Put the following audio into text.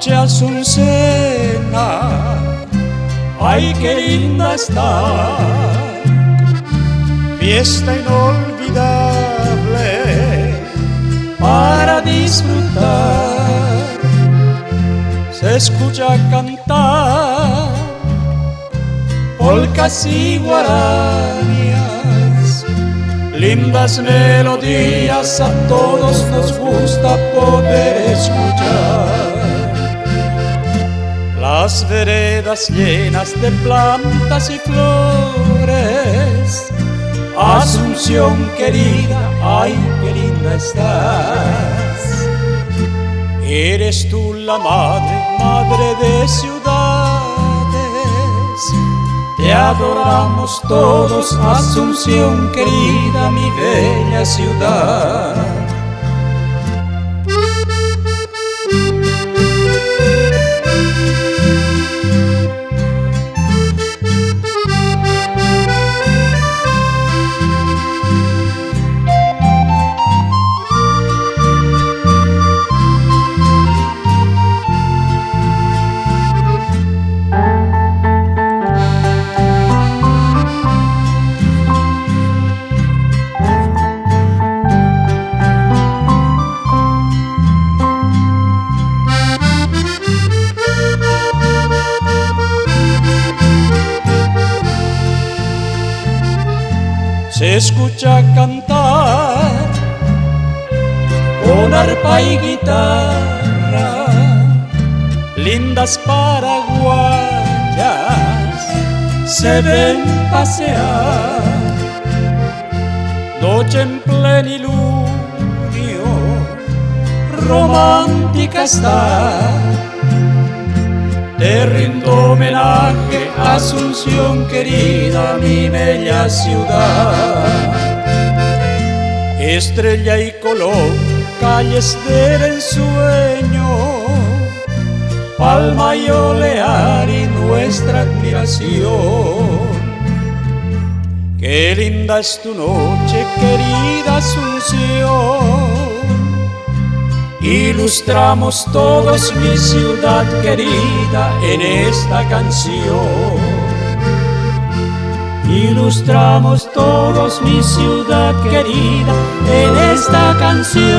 Noche azucena, ay qué linda está, fiesta inolvidable para disfrutar. Se escucha cantar polcas y guaranías, lindas melodías, a todos nos gusta poder escuchar. Las veredas llenas de plantas y flores, Asunción querida, ay qué linda estás. Eres tú la madre, madre de ciudades, te adoramos todos, Asunción querida, mi bella ciudad. Se escucha cantar con arpa y guitarra, lindas paraguayas se ven pasear. Noche en plenilunio, romántica está. Te rindo homenaje, Asunción querida, mi bella ciudad. Estrella y Colón, calles del ensueño, Palma y Olear y nuestra admiración. Qué linda es tu noche, querida Asunción. Ilustramos todos mi ciudad querida en esta canción. Ilustramos todos mi ciudad querida en esta canción.